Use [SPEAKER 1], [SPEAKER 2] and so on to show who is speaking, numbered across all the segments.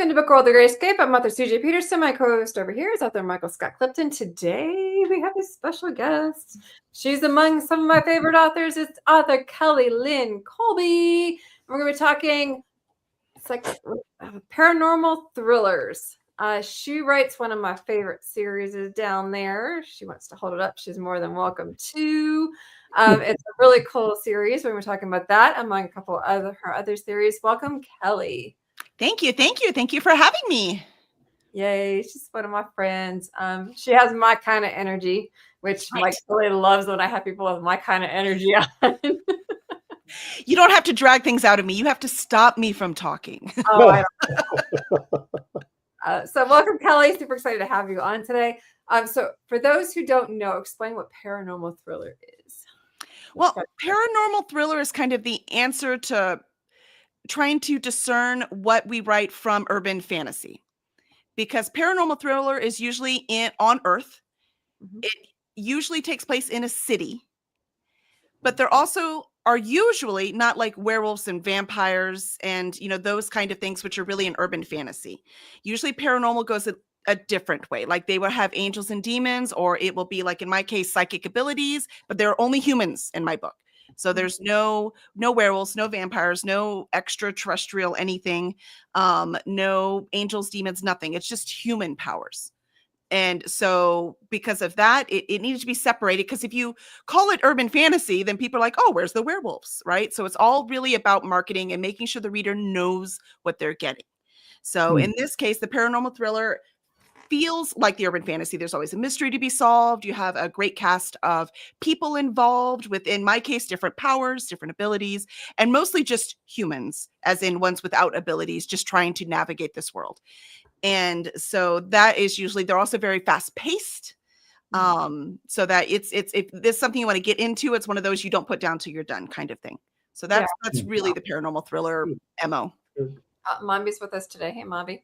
[SPEAKER 1] Welcome to Book World, The Great Escape. I'm author CJ Peterson. My co-host over here is author Michael Scott Clifton. Today we have a special guest. She's among some of my favorite authors. It's author Kelly Lynn Colby. We're going to be talking paranormal thrillers. She writes one of my favorite series down there. She wants to hold it up. She's more than welcome to. It's a really cool series. We're talking about that among a couple of her other series. Welcome, Kelly.
[SPEAKER 2] Thank you. Thank you. Thank you for having me.
[SPEAKER 1] Yay. She's one of my friends. She has my kind of energy, which Mike really loves when I have people with my kind of energy on.
[SPEAKER 2] You don't have to drag things out of me. You have to stop me from talking.
[SPEAKER 1] Oh, I don't. So welcome, Kelly. Super excited to have you on today. So for those who don't know, explain what paranormal thriller is.
[SPEAKER 2] Well, paranormal thriller is kind of the answer to trying to discern what we write from urban fantasy, because paranormal thriller is usually on Earth. Mm-hmm. It usually takes place in a city, but there also are usually not like werewolves and vampires and, those kind of things, which are really an urban fantasy. Usually paranormal goes a different way. Like they will have angels and demons, or it will be like, in my case, psychic abilities, but there are only humans in my book. So there's no werewolves, no vampires, no extraterrestrial anything, no angels, demons, nothing. It's just human powers. And so because of that, it needed to be separated, because if you call it urban fantasy, then people are like, oh, where's the werewolves, right? So it's all really about marketing and making sure the reader knows what they're getting. So in this case, the paranormal thriller feels like the urban fantasy. There's always a mystery to be solved. You have a great cast of people involved with, in my case, different powers, different abilities, and mostly just humans, as in ones without abilities, just trying to navigate this world. And so that is usually, they're also very fast paced. So that if this is something you want to get into, it's one of those you don't put down till you're done kind of thing. So that's really the paranormal thriller MO.
[SPEAKER 1] Mombi's with us today. Hey, Mombi.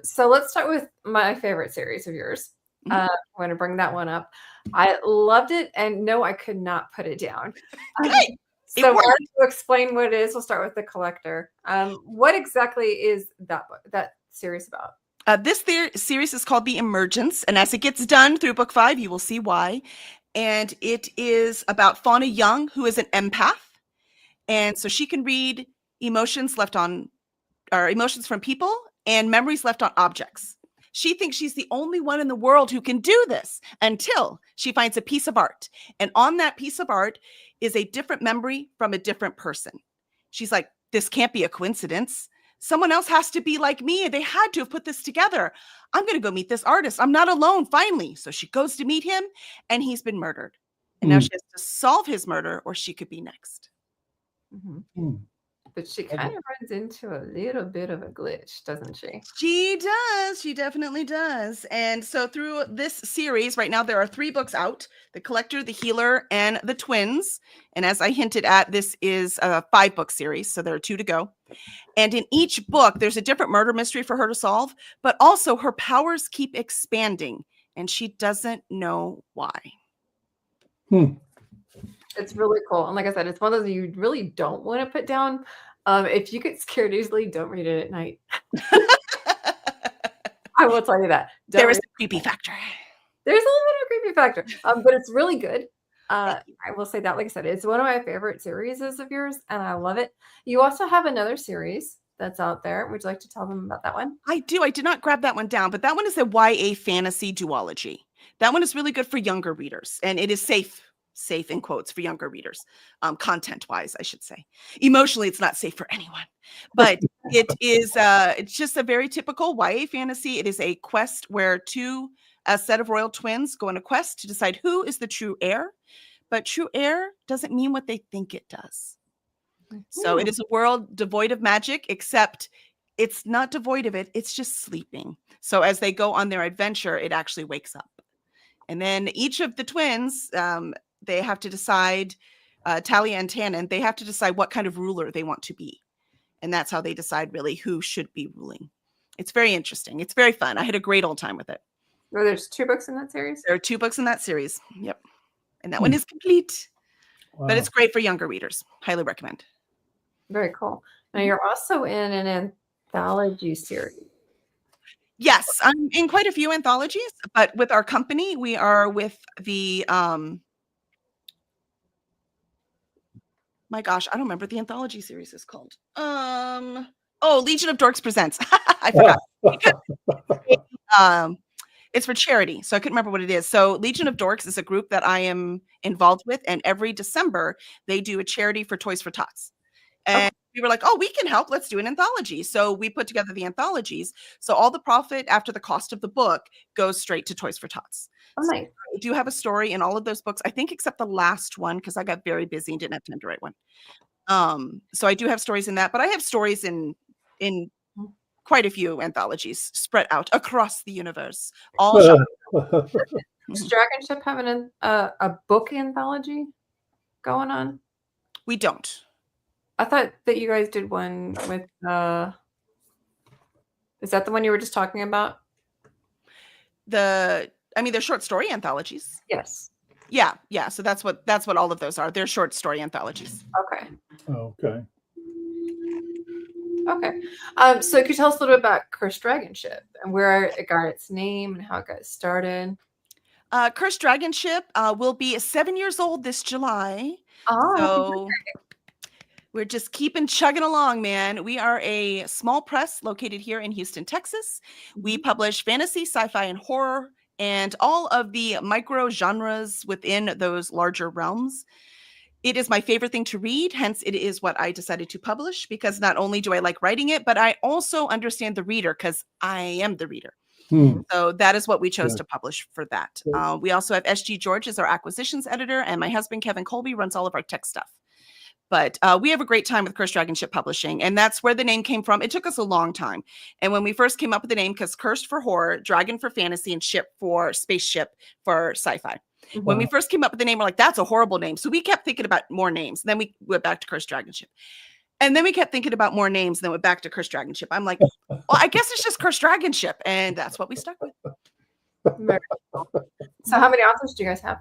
[SPEAKER 1] So let's start with my favorite series of yours. I'm going to bring that one up. I loved it, and no, I could not put it down. So why don't you explain what it is? We'll start with The Collector. What exactly is that series about?
[SPEAKER 2] This series is called The Emergence, and as it gets done through book 5, you will see why. And it is about Fauna Young, who is an empath, and so she can read emotions from people and memories left on objects. She thinks she's the only one in the world who can do this until she finds a piece of art. And on that piece of art is a different memory from a different person. She's like, this can't be a coincidence. Someone else has to be like me. They had to have put this together. I'm going to go meet this artist. I'm not alone, finally. So she goes to meet him, and he's been murdered. And now she has to solve his murder, or she could be next.
[SPEAKER 1] But she kind of runs into a little bit of a glitch, doesn't she?
[SPEAKER 2] She does. She definitely does. And so through this series, right now, there are 3 books out: The Collector, The Healer, and The Twins. And as I hinted at, this is a 5-book series, so there are 2 to go. And in each book, there's a different murder mystery for her to solve, but also her powers keep expanding, and she doesn't know why.
[SPEAKER 1] It's really cool. And like I said, it's one of those you really don't want to put down. If you get scared easily, don't read it at night. I will tell you that.
[SPEAKER 2] There is a creepy factor.
[SPEAKER 1] There's a little bit of a creepy factor, but it's really good. I will say that, like I said, it's one of my favorite series of yours, and I love it. You also have another series that's out there. Would you like to tell them about that one?
[SPEAKER 2] I do. I did not grab that one down, but that one is a YA fantasy duology. That one is really good for younger readers, and it is safe in quotes for younger readers, content-wise, I should say. Emotionally, it's not safe for anyone, but it is. It's just a very typical YA fantasy. It is a quest where a set of royal twins go on a quest to decide who is the true heir, but true heir doesn't mean what they think it does. So it is a world devoid of magic, except it's not devoid of it. It's just sleeping. So as they go on their adventure, it actually wakes up. And then each of the twins, they have to decide, Talia and Tannen, they have to decide what kind of ruler they want to be. And that's how they decide really who should be ruling. It's very interesting. It's very fun. I had a great old time with it.
[SPEAKER 1] Well, there's 2 books in that series?
[SPEAKER 2] There are 2 books in that series. Yep. And that one is complete. Wow. But it's great for younger readers. Highly recommend.
[SPEAKER 1] Very cool. Now you're also in an anthology series.
[SPEAKER 2] Yes, I'm in quite a few anthologies, but with our company, we are with the my gosh, I don't remember what the anthology series is called. Oh, Legion of Dorks Presents. I forgot. Because, it's for charity, so I couldn't remember what it is. So Legion of Dorks is a group that I am involved with, and every December they do a charity for Toys for Tots.
[SPEAKER 1] Oh,
[SPEAKER 2] And we were like, "Oh, we can help. Let's do an anthology." So we put together the anthologies. So all the profit after the cost of the book goes straight to Toys for Tots.
[SPEAKER 1] oh,
[SPEAKER 2] So
[SPEAKER 1] nice.
[SPEAKER 2] I do have a story in all of those books, I think except the last one because I got very busy and didn't have time to write one. So I do have stories in that, but I have stories in quite a few anthologies spread out across the universe. All
[SPEAKER 1] Does Dragon Ship have a book anthology going on?
[SPEAKER 2] we don't.
[SPEAKER 1] I thought that you guys did one with is that the one you were just talking about?
[SPEAKER 2] I mean, they're short story anthologies.
[SPEAKER 1] Yes.
[SPEAKER 2] Yeah, yeah. So that's what all of those are. They're short story anthologies.
[SPEAKER 1] Okay.
[SPEAKER 3] Okay.
[SPEAKER 1] Okay. So could you tell us a little bit about Cursed Dragon Ship and where it got its name and how it got started?
[SPEAKER 2] Cursed Dragon Ship will be 7 years old this July.
[SPEAKER 1] Oh,
[SPEAKER 2] So we're just keeping chugging along, man. We are a small press located here in Houston, Texas. We publish fantasy, sci-fi, and horror, and all of the micro genres within those larger realms. It is my favorite thing to read, hence it is what I decided to publish because not only do I like writing it, but I also understand the reader because I am the reader. So that is what we chose to publish for that. We also have SG George as our acquisitions editor, and my husband, Kevin Colby, runs all of our tech stuff. But we have a great time with Cursed Dragon Ship Publishing, and that's where the name came from. It took us a long time. And when we first came up with the name, because Cursed for horror, Dragon for fantasy, and Ship for spaceship for sci-fi. When we first came up with the name, we're like, that's a horrible name. So we kept thinking about more names. And then we went back to Cursed Dragon Ship. And then we kept thinking about more names, and then went back to Cursed Dragon Ship. I'm like, well, I guess it's just Cursed Dragon Ship. And that's what we stuck with.
[SPEAKER 1] very cool. So how many authors do you guys have?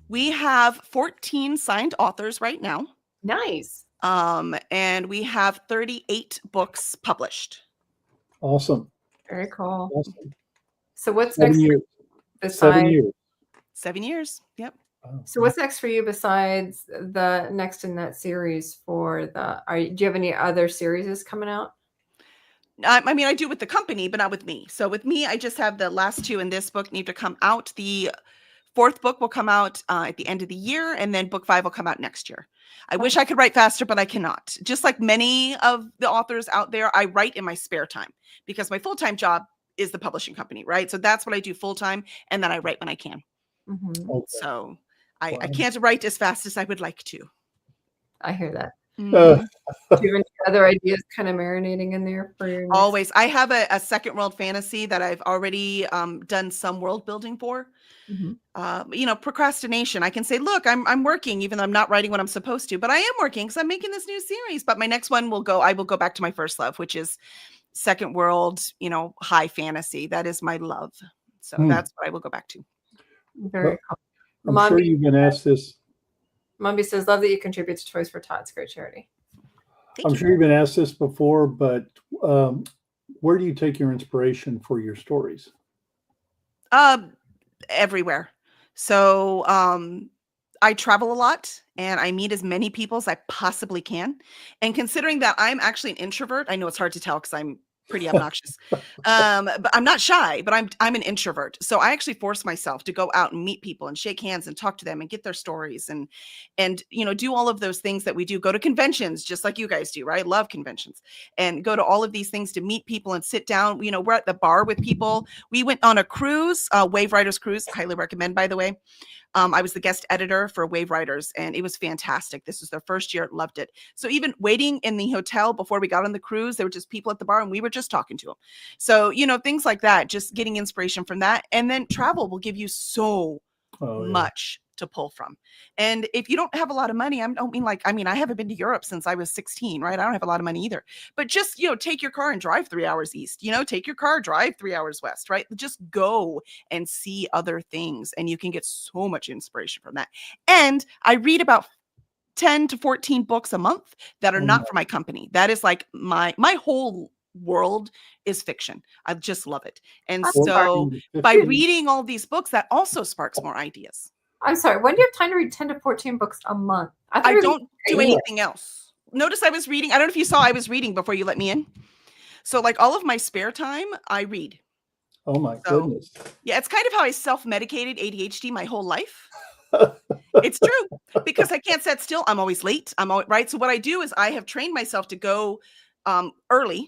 [SPEAKER 2] We have 14 signed authors right now.
[SPEAKER 1] Nice.
[SPEAKER 2] And we have 38 books published.
[SPEAKER 3] Awesome.
[SPEAKER 1] Very cool.
[SPEAKER 3] Awesome.
[SPEAKER 1] So what's
[SPEAKER 3] 7
[SPEAKER 1] next
[SPEAKER 3] years.
[SPEAKER 1] besides
[SPEAKER 3] 7 years.
[SPEAKER 2] 7 years. Yep.
[SPEAKER 1] So what's next for you besides the next in that series for do you have any other series coming out?
[SPEAKER 2] I mean, I do with the company, but not with me. So with me, I just have the last two in this book need to come out. The fourth book will come out at the end of the year, and then book 5 will come out next year. I wish I could write faster, but I cannot. Just like many of the authors out there, I write in my spare time because my full-time job is the publishing company, right? So that's what I do full-time, and then I write when I can.
[SPEAKER 3] Okay.
[SPEAKER 2] So I can't write as fast as I would like to.
[SPEAKER 1] I hear that.
[SPEAKER 2] Mhm.
[SPEAKER 1] Do you have any other ideas kind of marinating in there for your next?
[SPEAKER 2] Always. I have a second world fantasy that I've already done some world building for. Procrastination. I can say, look, I'm working, even though I'm not writing what I'm supposed to, but I am working because I'm making this new series. But my next one I will go back to my first love, which is second world, high fantasy. That is my love. So that's what I will go back to.
[SPEAKER 1] Very cool.
[SPEAKER 3] I'm sure you've been asked this.
[SPEAKER 1] Mommy says, love that you contribute to Toys for Tots. Great charity.
[SPEAKER 2] Thank
[SPEAKER 3] I'm
[SPEAKER 2] you.
[SPEAKER 3] sure you've been asked this before, but where do you take your inspiration for your stories?
[SPEAKER 2] Everywhere. So I travel a lot and I meet as many people as I possibly can. And considering that I'm actually an introvert, I know it's hard to tell because I'm pretty obnoxious. But I'm not shy, but I'm an introvert. So I actually force myself to go out and meet people and shake hands and talk to them and get their stories and do all of those things that we do. Go to conventions just like you guys do, right? Love conventions and go to all of these things to meet people and sit down. We're at the bar with people. We went on a cruise, Wave Riders cruise, highly recommend, by the way. I was the guest editor for Wave Riders, and it was fantastic. This was their first year. Loved it. So even waiting in the hotel before we got on the cruise, there were just people at the bar, and we were just talking to them. So, things like that, just getting inspiration from that. And then travel will give you so much to pull from. And if you don't have a lot of money, I haven't been to Europe since I was 16, right? I don't have a lot of money either. But just, take your car and drive 3 hours east, take your car, drive 3 hours west, right? Just go and see other things. And you can get so much inspiration from that. And I read about 10 to 14 books a month that are not for my company. That is like my whole world is fiction. I just love it. And
[SPEAKER 1] I'm
[SPEAKER 2] so
[SPEAKER 3] sorry.
[SPEAKER 2] by reading all these books, that also sparks more ideas.
[SPEAKER 1] I'm sorry. When do you have time to read 10 to 14 books a month?
[SPEAKER 2] I don't do anything else. Notice I was reading. I don't know if you saw I was reading before you let me in. So like all of my spare time, I read.
[SPEAKER 3] Oh my goodness.
[SPEAKER 2] Yeah, it's kind of how I self-medicated ADHD my whole life. It's true, because I can't sit still. I'm always late. Right. So what I do is I have trained myself to go early,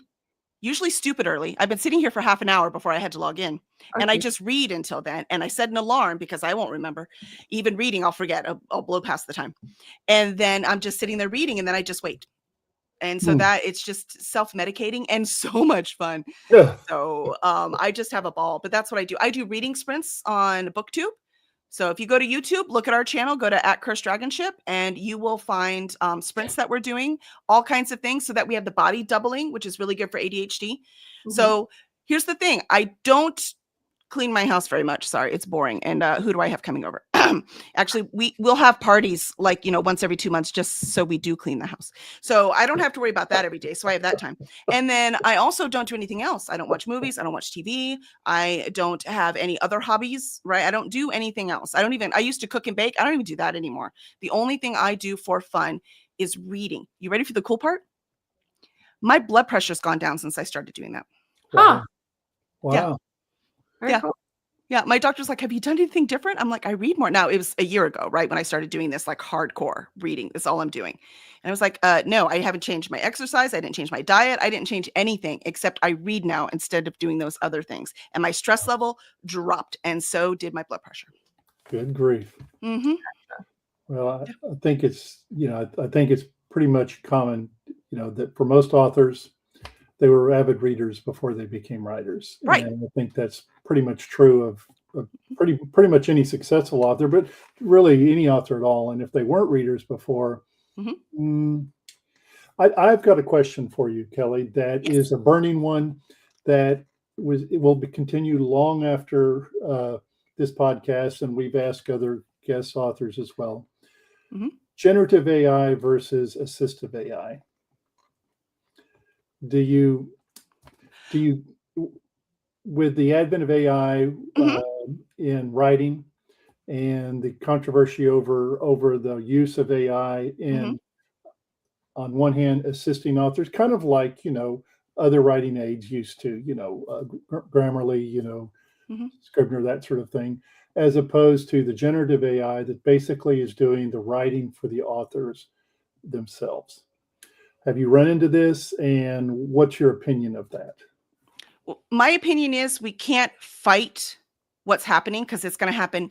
[SPEAKER 2] usually stupid early. I've been sitting here for half an hour before I had to log in, and I just read until then. And I set an alarm because I won't remember. Even reading, I'll forget. I'll blow past the time. And then I'm just sitting there reading, and then I just wait. And so that it's just self-medicating and so much fun.
[SPEAKER 3] Yeah.
[SPEAKER 2] So I just have a ball, but that's what I do. I do reading sprints on BookTube. So if you go to YouTube, look at our channel, go to @CursedDragonship, and you will find sprints that we're doing, all kinds of things, so that we have the body doubling, which is really good for ADHD. So here's the thing. I don't clean my house very much. Sorry, it's boring. And who do I have coming over? Actually, we'll have parties like, once every 2 months, just so we do clean the house. So I don't have to worry about that every day. So I have that time. And then I also don't do anything else. I don't watch movies. I don't watch TV. I don't have any other hobbies, right? I don't do anything else. I used to cook and bake. I don't even do that anymore. The only thing I do for fun is reading. You ready for the cool part? My blood pressure's gone down since I started doing that.
[SPEAKER 3] Wow.
[SPEAKER 2] Yeah.
[SPEAKER 1] Very cool.
[SPEAKER 2] Yeah. My doctor's like, have you done anything different? I'm like, I read more. Now, it was a year ago, right? When I started doing this like hardcore reading. That's all I'm doing. And I was like, no, I haven't changed my exercise. I didn't change my diet. I didn't change anything except I read now instead of doing those other things. And my stress level dropped. And so did my blood pressure.
[SPEAKER 3] Good grief.
[SPEAKER 2] Mm-hmm.
[SPEAKER 3] Well, I think it's, I think it's pretty much common, that for most authors, they were avid readers before they became writers.
[SPEAKER 2] Right.
[SPEAKER 3] And I think that's pretty much true of pretty much any successful author, but really any author at all. And if they weren't readers before, I've got a question for you, Kelly, that is a burning one that will continue long after this podcast, and we've asked other guest authors as well. Generative AI versus assistive AI. Do you, with the advent of AI in writing and the controversy over the use of AI in, on one hand, assisting authors, kind of like, other writing aids used to, Grammarly, Scrivener, that sort of thing, as opposed to the generative AI that basically is doing the writing for the authors themselves. Have you run into this, and what's your opinion of that?
[SPEAKER 2] Well, my opinion is we can't fight what's happening because it's going to happen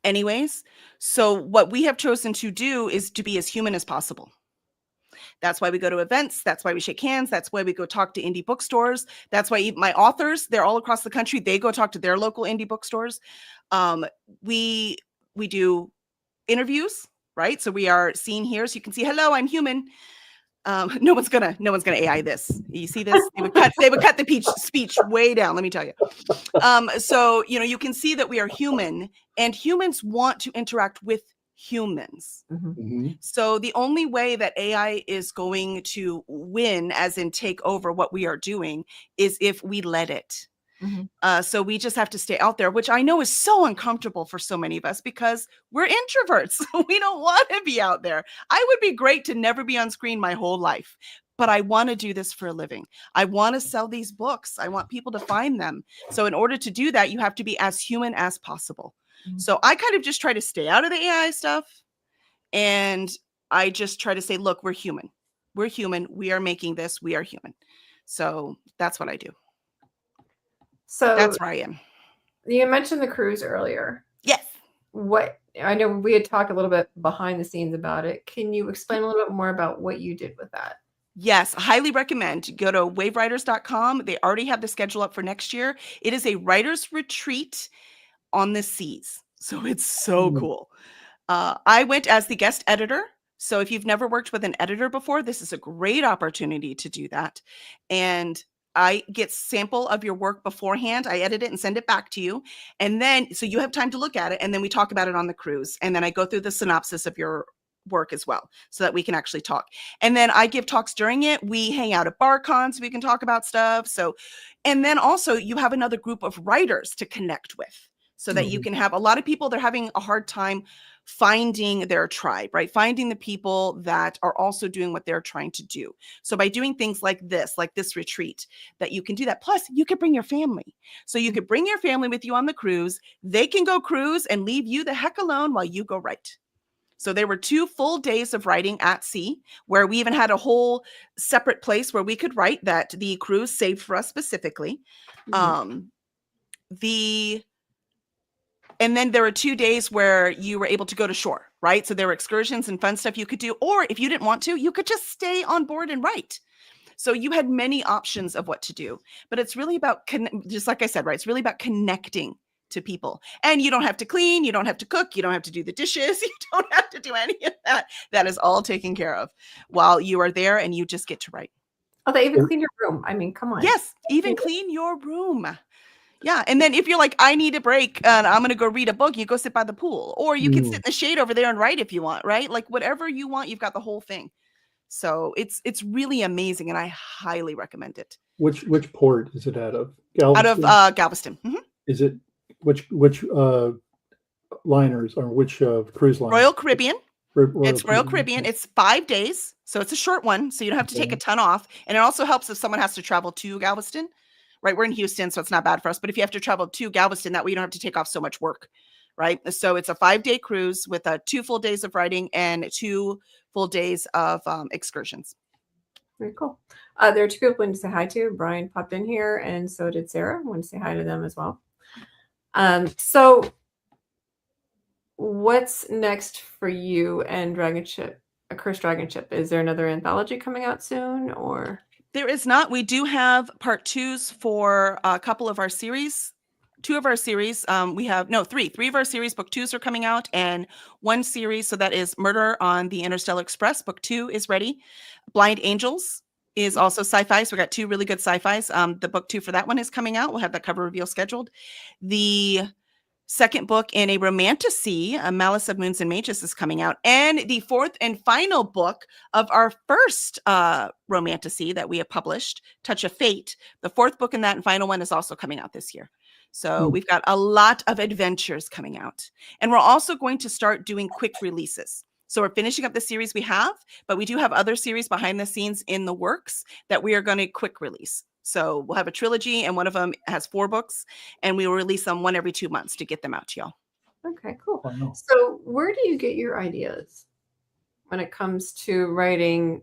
[SPEAKER 2] anyways. So what we have chosen to do is to be as human as possible. That's why we go to events. That's why we shake hands. That's why we go talk to indie bookstores. That's why my authors, they're all across the country. They go talk to their local indie bookstores. We do interviews, right? So we are seen here. So you can see, hello, I'm human. No one's gonna AI this. You see this? They would cut the speech way down. Let me tell you. So you can see that we are human, and humans want to interact with humans. So the only way that AI is going to win, as in take over what we are doing, is if we let it. So we just have to stay out there, which I know is so uncomfortable for so many of us because we're introverts. We don't want to be out there. I would be great to never be on screen my whole life, but I want to do this for a living. I want to sell these books. I want people to find them. So in order to do that, you have to be as human as possible. So I kind of just try to stay out of the AI stuff. And I just try to say, look, we're human. We're human. We are making this. We are human. So that's what I do.
[SPEAKER 1] So
[SPEAKER 2] that's where I am.
[SPEAKER 1] You mentioned the cruise earlier.
[SPEAKER 2] Yes.
[SPEAKER 1] I know we had talked a little bit behind the scenes about it. Can you explain a little bit more about what you did with that?
[SPEAKER 2] Yes, highly recommend. Go to wavewriters.com. They already have the schedule up for next year. It is a writer's retreat on the seas. So it's so cool. I went as the guest editor. So if you've never worked with an editor before, this is a great opportunity to do that. And I get sample of your work beforehand. I edit it and send it back to you. And then, so you have time to look at it. And then we talk about it on the cruise. And then I go through the synopsis of your work as well, so that we can actually talk. And then I give talks during it. We hang out at BarCon so we can talk about stuff. So, and then also you have another group of writers to connect with, so that you can have a lot of people, they're having a hard time finding their tribe, right? Finding the people that are also doing what they're trying to do. So by doing things like this retreat, that you can do that. Plus you could bring your family. So you could bring your family with you on the cruise. They can go cruise and leave you the heck alone while you go write. So there were 2 full days of writing at sea, where we even had a whole separate place where we could write that the cruise saved for us specifically. And then there were 2 days where you were able to go to shore, right? So there were excursions and fun stuff you could do. Or if you didn't want to, you could just stay on board and write. So you had many options of what to do. But it's really about, just like I said, right? It's really about connecting to people. And you don't have to clean. You don't have to cook. You don't have to do the dishes. You don't have to do any of that. That is all taken care of while you are there, and you just get to write.
[SPEAKER 1] Oh, they even clean your room. I mean, come on.
[SPEAKER 2] Yes, even clean your room. Yeah. And then if you're like, I need a break and I'm going to go read a book, you go sit by the pool, or you can sit in the shade over there and write if you want, right? Like whatever you want, you've got the whole thing. So it's really amazing, and I highly recommend it.
[SPEAKER 3] Which port is it out of? Galveston?
[SPEAKER 2] Out of Galveston.
[SPEAKER 3] Is it which liners, or which cruise line?
[SPEAKER 2] Royal Caribbean. It's Royal
[SPEAKER 3] Caribbean.
[SPEAKER 2] Caribbean. It's 5 days. So it's a short one. So you don't have to take a ton off. And it also helps if someone has to travel to Galveston. Right, we're in Houston, so it's not bad for us. But if you have to travel to Galveston, that way you don't have to take off so much work, right? So it's a 5-day cruise with 2 full days of writing and 2 full days of excursions.
[SPEAKER 1] Very cool. There are 2 people I want to say hi to. Brian popped in here, and so did Sarah. I want to say hi to them as well. So what's next for you and Dragon Ship, A Cursed Dragon Ship? Is there another anthology coming out soon, or?
[SPEAKER 2] There is not. We do have part 2s for a couple of our series. 2 of our series. We have 3 of our series. Book 2s are coming out, and 1 series. So that is Murder on the Interstellar Express. Book 2 is ready. Blind Angels is also sci-fi. So we got 2 really good sci-fis. The book 2 for that one is coming out. We'll have that cover reveal scheduled. The second book in a romantasy, Malice of Moons and Mages, is coming out. And the 4th and final book of our first romantasy that we have published, Touch of Fate, the 4th book in that and final one is also coming out this year. So we've got a lot of adventures coming out. And we're also going to start doing quick releases. So we're finishing up the series we have, but we do have other series behind the scenes in the works that we are going to quick release. So we'll have a trilogy, and one of them has 4 books, and we will release them 1 every 2 months to get them out to y'all.
[SPEAKER 1] Okay, cool.
[SPEAKER 3] Wow.
[SPEAKER 1] So where do you get your ideas when it comes to writing?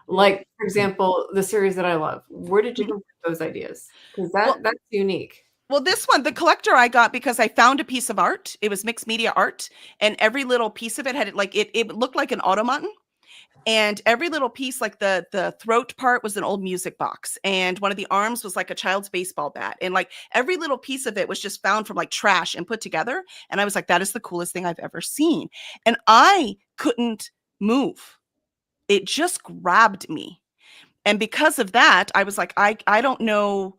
[SPEAKER 1] Like, for example, the series that I love. Where did you get those ideas? Because that's unique.
[SPEAKER 2] Well, this one, the collector I got because I found a piece of art. It was mixed media art, and every little piece of it had it looked like an automaton. And every little piece, like the throat part was an old music box. And one of the arms was like a child's baseball bat. And like every little piece of it was just found from like trash and put together. And I was like, that is the coolest thing I've ever seen. And I couldn't move. It just grabbed me. And because of that, I was like, I don't know.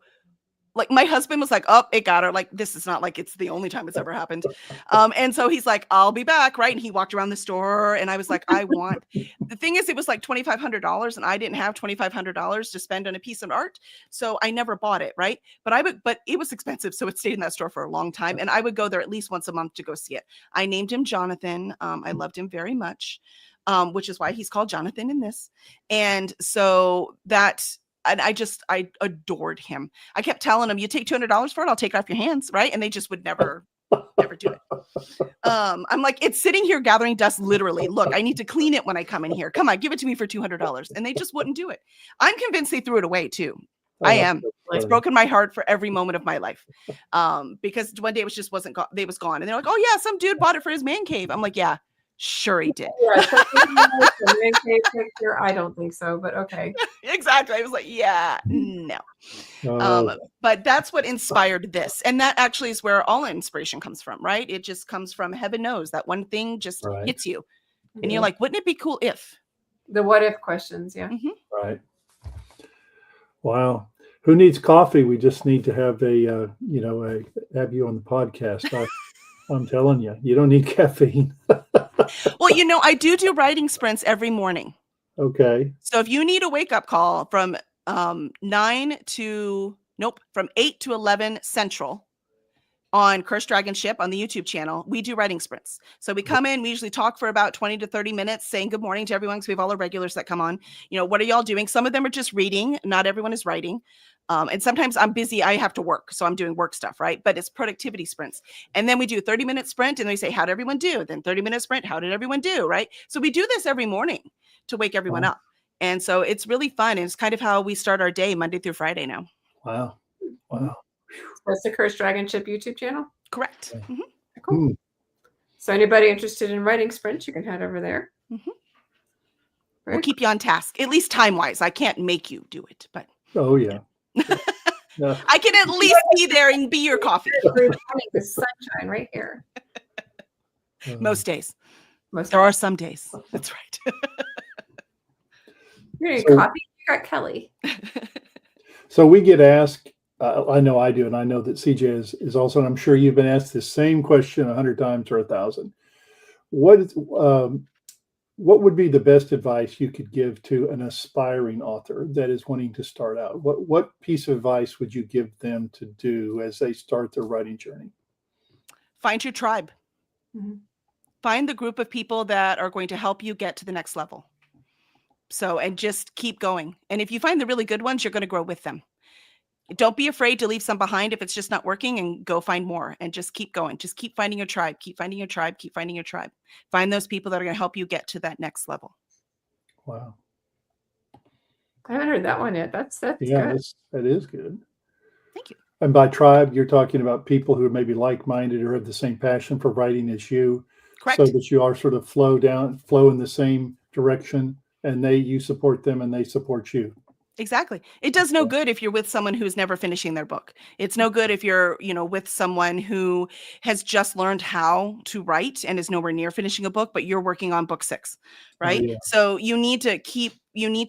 [SPEAKER 2] Like my husband was like, oh, it got her. Like, this is not like it's the only time it's ever happened. And so he's like, I'll be back. Right. And he walked around the store, and I was like, the thing is, it was like $2,500, and I didn't have $2,500 to spend on a piece of art. So I never bought it. Right. But it was expensive. So it stayed in that store for a long time. And I would go there at least once a month to go see it. I named him Jonathan. I loved him very much, which is why he's called Jonathan in this. And so and I adored him. I kept telling him, you take $200 for it, I'll take it off your hands. Right. And they just would never do it. I'm like, it's sitting here gathering dust. Literally. Look, I need to clean it when I come in here. Come on, give it to me for $200. And they just wouldn't do it. I'm convinced they threw it away too. I am. It's broken my heart for every moment of my life. Because one day it was gone. And they're like, oh yeah, some dude bought it for his man cave. I'm like, yeah, sure he did.
[SPEAKER 1] I don't think so, but okay.
[SPEAKER 2] Exactly. I was like, yeah, no. But that's what inspired this. And that actually is where all inspiration comes from, right? It just comes from heaven knows that one thing just hits you. And you're like, wouldn't it be cool if?
[SPEAKER 1] The what if questions, yeah.
[SPEAKER 2] Mm-hmm.
[SPEAKER 3] Right. Wow. Who needs coffee? We just need to have have you on the podcast. I'm telling you, you don't need caffeine.
[SPEAKER 2] Well, I do writing sprints every morning.
[SPEAKER 3] Okay.
[SPEAKER 2] So if you need a wake up call from from 8 to 11 Central on Curse Dragon Ship on the YouTube channel, we do writing sprints. So we come in, we usually talk for about 20 to 30 minutes, saying good morning to everyone because we have all our regulars that come on. What are y'all doing? Some of them are just reading. Not everyone is writing. And sometimes I'm busy. I have to work. So I'm doing work stuff, right? But it's productivity sprints. And then we do 30-minute sprint and we say, how did everyone do? Then 30-minute sprint, how did everyone do? Right? So we do this every morning to wake everyone up. And so it's really fun. And it's kind of how we start our day Monday through Friday now.
[SPEAKER 3] Wow.
[SPEAKER 1] That's the Curse Dragon Ship YouTube channel?
[SPEAKER 2] Correct.
[SPEAKER 3] Okay.
[SPEAKER 2] Mm-hmm.
[SPEAKER 1] Cool. So anybody interested in writing sprints, you can head over there.
[SPEAKER 2] Mm-hmm. We'll keep you on task, at least time-wise. I can't make you do it, but...
[SPEAKER 3] Oh, yeah.
[SPEAKER 2] No. I can at least be there and be your coffee.
[SPEAKER 1] The sunshine right here.
[SPEAKER 2] Most days. There are some days. That's right.
[SPEAKER 1] You need coffee? You got Kelly.
[SPEAKER 3] So we get asked, I know I do, and I know that CJ is also, and I'm sure you've been asked the same question 100 times or 1,000. What would be the best advice you could give to an aspiring author that is wanting to start out? What piece of advice would you give them to do as they start their writing journey?
[SPEAKER 2] Find your tribe.
[SPEAKER 1] Mm-hmm.
[SPEAKER 2] Find the group of people that are going to help you get to the next level. And just keep going. And if you find the really good ones, you're going to grow with them. Don't be afraid to leave some behind if it's just not working, and go find more and just keep going. Just keep finding your tribe, keep finding your tribe, keep finding your tribe. Find those people that are going to help you get to that next level.
[SPEAKER 3] Wow.
[SPEAKER 1] I haven't heard that one yet. That's good.
[SPEAKER 3] That is good.
[SPEAKER 2] Thank you.
[SPEAKER 3] And by tribe, you're talking about people who are maybe like-minded or have the same passion for writing as you.
[SPEAKER 2] Correct.
[SPEAKER 3] So that you are sort of flow in the same direction, and you support them and they support you.
[SPEAKER 2] Exactly. It does no good if you're with someone who's never finishing their book. It's no good if you're, with someone who has just learned how to write and is nowhere near finishing a book, but you're working on book 6, right?
[SPEAKER 3] Oh, yeah.
[SPEAKER 2] So you need to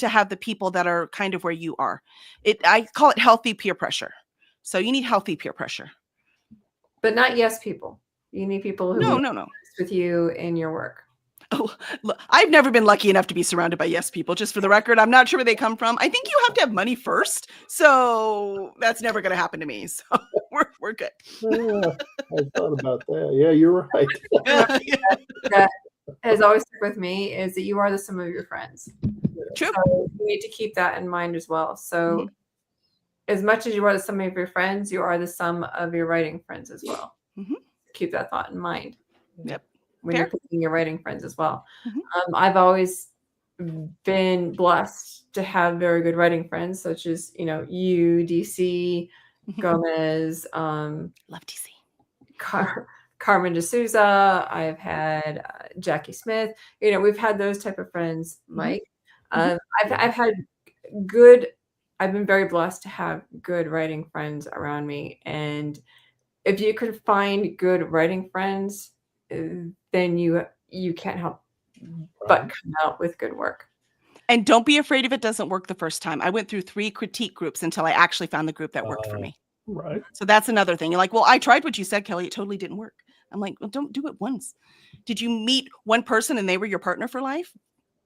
[SPEAKER 2] have the people that are kind of where you are. I call it healthy peer pressure. So you need healthy peer pressure.
[SPEAKER 1] But not yes people. You need people who
[SPEAKER 2] no.
[SPEAKER 1] with you in your work.
[SPEAKER 2] Oh, look, I've never been lucky enough to be surrounded by yes people. Just for the record, I'm not sure where they come from. I think you have to have money first, so that's never going to happen to me. So we're good.
[SPEAKER 3] Yeah, I thought about that. Yeah, you're right.
[SPEAKER 1] That has always stuck with me is that you are the sum of your friends.
[SPEAKER 2] True.
[SPEAKER 1] So you need to keep that in mind as well. So as much as you are the sum of your friends, you are the sum of your writing friends as well.
[SPEAKER 2] Mm-hmm.
[SPEAKER 1] Keep that thought in mind.
[SPEAKER 2] Yep.
[SPEAKER 1] When you're picking your writing friends as well.
[SPEAKER 2] Mm-hmm.
[SPEAKER 1] I've always been blessed to have very good writing friends, such as, you, DC, Gomez,
[SPEAKER 2] love DC.
[SPEAKER 1] Carmen D'Souza. I've had Jackie Smith. We've had those type of friends, Mike. I've been very blessed to have good writing friends around me. And if you can find good writing friends, then you can't help but come out with good work.
[SPEAKER 2] And don't be afraid if it doesn't work the first time. I went through 3 critique groups until I actually found the group that worked for me.
[SPEAKER 3] Right.
[SPEAKER 2] So that's another thing. You're like, well, I tried what you said, Kelly. It totally didn't work. I'm like, well, don't do it once. Did you meet one person and they were your partner for life?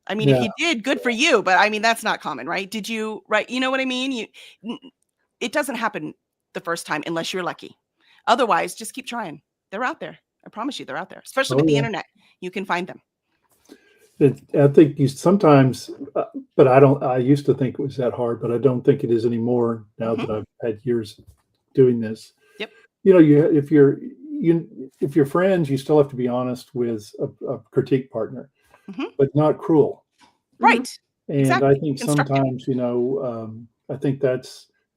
[SPEAKER 2] I mean, if you did, good for you. But I mean, that's not common, right? Did you, right? You know what I mean? It doesn't happen the first time unless you're lucky. Otherwise, just keep trying. They're out there. I promise you they're out there, especially with the internet. You can find them.
[SPEAKER 3] I think you sometimes, but I used to think it was that hard, but I don't think it is anymore now that I've had years doing this.
[SPEAKER 2] Yep.
[SPEAKER 3] If you're friends, you still have to be honest with a critique partner, but not cruel.
[SPEAKER 2] Right.
[SPEAKER 3] And
[SPEAKER 2] exactly.
[SPEAKER 3] I think sometimes, I think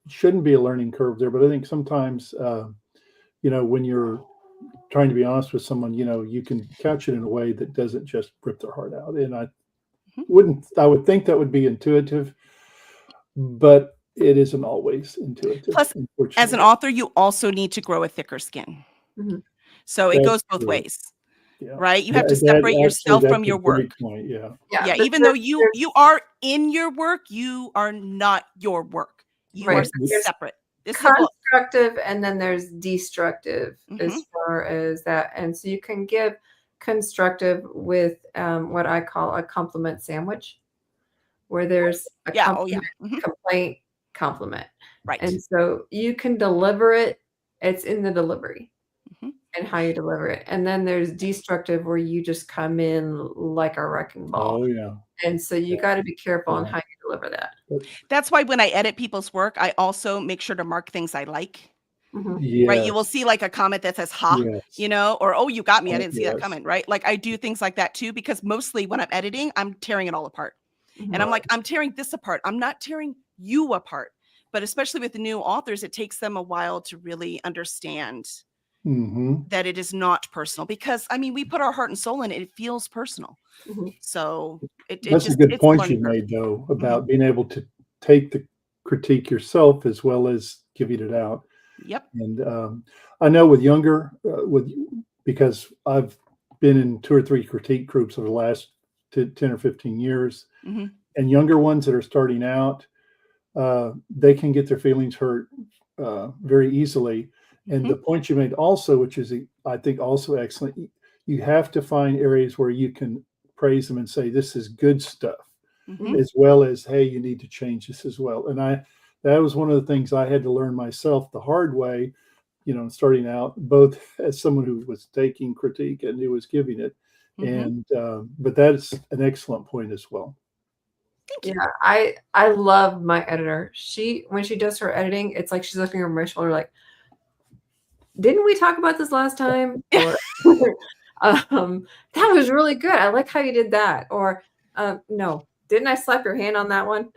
[SPEAKER 3] shouldn't be a learning curve there, but I think sometimes, when you're trying to be honest with someone, you can couch it in a way that doesn't just rip their heart out. And I would think that would be intuitive, but it isn't always intuitive.
[SPEAKER 2] Plus, as an author, you also need to grow a thicker skin. So it goes both ways, right? You have to separate yourself from your work.
[SPEAKER 3] Point,
[SPEAKER 2] yeah. Even though you are in your work, you are not your work. You are separate.
[SPEAKER 1] It's constructive and then there's destructive as far as that. And so you can give constructive with what I call a compliment sandwich, where there's a
[SPEAKER 2] Yeah. Oh, yeah.
[SPEAKER 1] compliment, complaint, compliment.
[SPEAKER 2] Right.
[SPEAKER 1] And so you can deliver it. It's in the delivery
[SPEAKER 2] Mhm.
[SPEAKER 1] and how you deliver it. And then there's destructive where you just come in like a wrecking ball.
[SPEAKER 3] Oh yeah.
[SPEAKER 1] And so you
[SPEAKER 3] Yeah.
[SPEAKER 1] got to be careful on
[SPEAKER 3] Yeah.
[SPEAKER 1] how you deliver that.
[SPEAKER 2] That's why when I edit people's work, I also make sure to mark things I like.
[SPEAKER 1] Mhm.
[SPEAKER 2] Right. You
[SPEAKER 3] Yes.
[SPEAKER 2] will see like a comment that says, ha,
[SPEAKER 3] Yes.
[SPEAKER 2] or, oh, you got me. I
[SPEAKER 3] Oh,
[SPEAKER 2] didn't see that
[SPEAKER 3] yes.
[SPEAKER 2] coming. Right. Like I do things like that too, because mostly when I'm editing, I'm tearing it all apart. And I'm
[SPEAKER 1] Mhm.
[SPEAKER 2] like, I'm tearing this apart. I'm not tearing you apart. But especially with the new authors, it takes them a while to really understand
[SPEAKER 3] hmm
[SPEAKER 2] that it is not personal, because I mean, we put our heart and soul in it. It feels personal.
[SPEAKER 1] Mhm.
[SPEAKER 2] So
[SPEAKER 3] That's a good
[SPEAKER 2] it's a
[SPEAKER 3] point
[SPEAKER 2] learning
[SPEAKER 3] you
[SPEAKER 2] curve.
[SPEAKER 3] made, though, about being able to take the critique yourself as well as giving it out.
[SPEAKER 2] Yep.
[SPEAKER 3] And I know with younger, because I've been in 2 or 3 critique groups over the last 10 or 15 years,
[SPEAKER 2] Mhm.
[SPEAKER 3] and younger ones that are starting out, they can get their feelings hurt very easily. And the point you made also, which is, I think, also excellent, you have to find areas where you can praise them and say, this is good stuff,
[SPEAKER 2] Mhm.
[SPEAKER 3] as well as, hey, you need to change this as well. And that was one of the things I had to learn myself the hard way, starting out, both as someone who was taking critique and who was giving it.
[SPEAKER 2] Mhm.
[SPEAKER 3] And but that's an excellent point as well.
[SPEAKER 2] Thank you.
[SPEAKER 1] Yeah, I love my editor. When she does her editing, it's like she's looking over my shoulder like, didn't we talk about this last time? Or that was really good. I like how you did that. Or no, didn't I slap your hand on that one?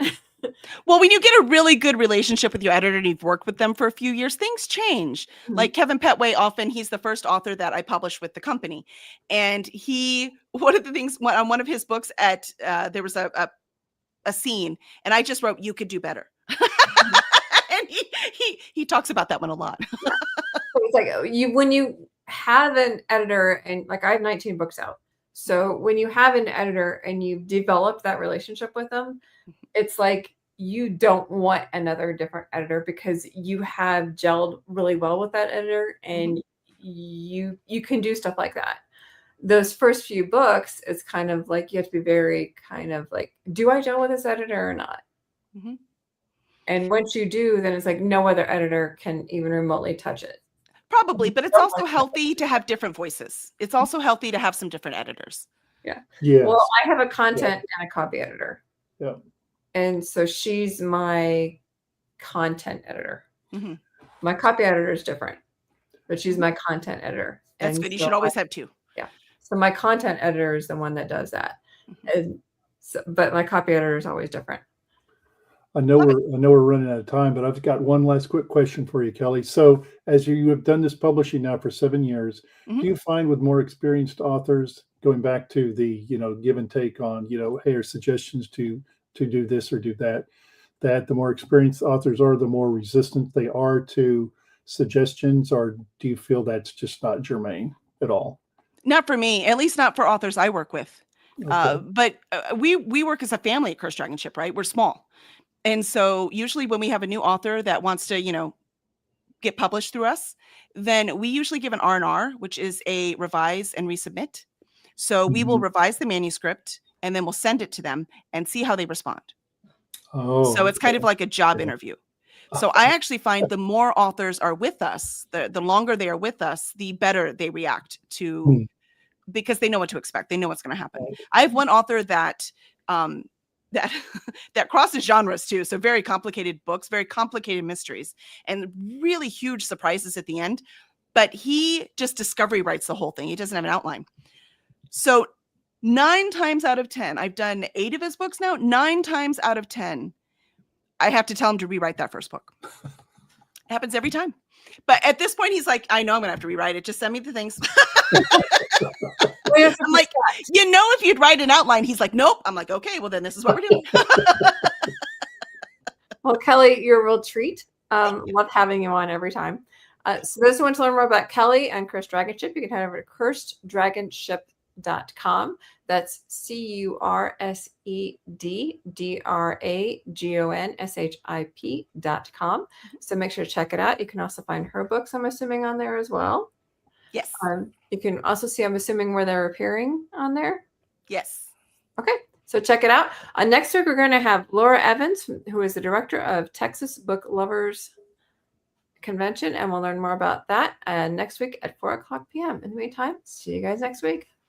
[SPEAKER 2] Well, when you get a really good relationship with your editor and you've worked with them for a few years, things change. Like Kevin Petway, he's the first author that I published with the company. And one of the things on one of his books there was a scene, and I just wrote, "You could do better." And he talks about that one a lot.
[SPEAKER 1] It's like when you have an editor, and like I have 19 books out. So when you have an editor and you've developed that relationship with them, it's like you don't want another different editor because you have gelled really well with that editor, and you can do stuff like that. Those first few books, it's kind of like you have to be very kind of like, do I gel with this editor or not?
[SPEAKER 2] Mhm.
[SPEAKER 1] And once you do, then it's like no other editor can even remotely touch it.
[SPEAKER 2] Probably, but it's also healthy to have different voices. It's also healthy to have some different editors.
[SPEAKER 1] Yeah.
[SPEAKER 3] Yes.
[SPEAKER 1] Well, I have a content and a copy editor.
[SPEAKER 3] Yeah.
[SPEAKER 1] And so she's my content editor.
[SPEAKER 2] Mhm.
[SPEAKER 1] My copy editor is different, but she's my content editor.
[SPEAKER 2] That's
[SPEAKER 1] And
[SPEAKER 2] good. You
[SPEAKER 1] so
[SPEAKER 2] should always have two.
[SPEAKER 1] yeah. So my content editor is the one that does that. And so, but my copy editor is always different.
[SPEAKER 3] I know we're running out of time, but I've got one last quick question for you, Kelly. So as you have done this publishing now for 7 years, do you find with more experienced authors, going back to the, give and take on, hey, or suggestions to do this or do that, that the more experienced authors are, the more resistant they are to suggestions, or do you feel that's just not germane at all?
[SPEAKER 2] Not for me, at least not for authors I work with.
[SPEAKER 3] Okay.
[SPEAKER 2] But we work as a family at Curse Dragon Ship, right? We're small. And so usually when we have a new author that wants to, get published through us, then we usually give an R&R, which is a revise and resubmit. So we will revise the manuscript and then we'll send it to them and see how they respond.
[SPEAKER 3] Oh,
[SPEAKER 2] So it's kind of like a job interview. So I actually find the more authors are with us, the longer they are with us, the better they react to, because they know what to expect. They know what's going to happen. I have one author that that crosses genres too. So very complicated books, very complicated mysteries, and really huge surprises at the end. But he just discovery writes the whole thing. He doesn't have an outline. So 9 times out of 10, I've done 8 of his books now. 9 times out of 10, I have to tell him to rewrite that first book. It happens every time. But at this point, he's like, I know I'm going to have to rewrite it. Just send me the things. I'm like, if you'd write an outline. He's like, nope. I'm like, okay, well, then this is what we're doing.
[SPEAKER 1] Well, Kelly, you're a real treat. Love having you on every time. So those who want to learn more about Kelly and Cursed Dragon Ship, you can head over to curseddragonship.com. That's curseddragonship.com. So make sure to check it out. You can also find her books, I'm assuming, on there as well.
[SPEAKER 2] Yes.
[SPEAKER 1] You can also see, I'm assuming, where they're appearing on there.
[SPEAKER 2] Yes.
[SPEAKER 1] Okay, so check it out. Next week, we're going to have Laura Evans, who is the director of Texas Book Lovers Convention, and we'll learn more about that next week at 4:00 p.m. In the meantime, see you guys next week.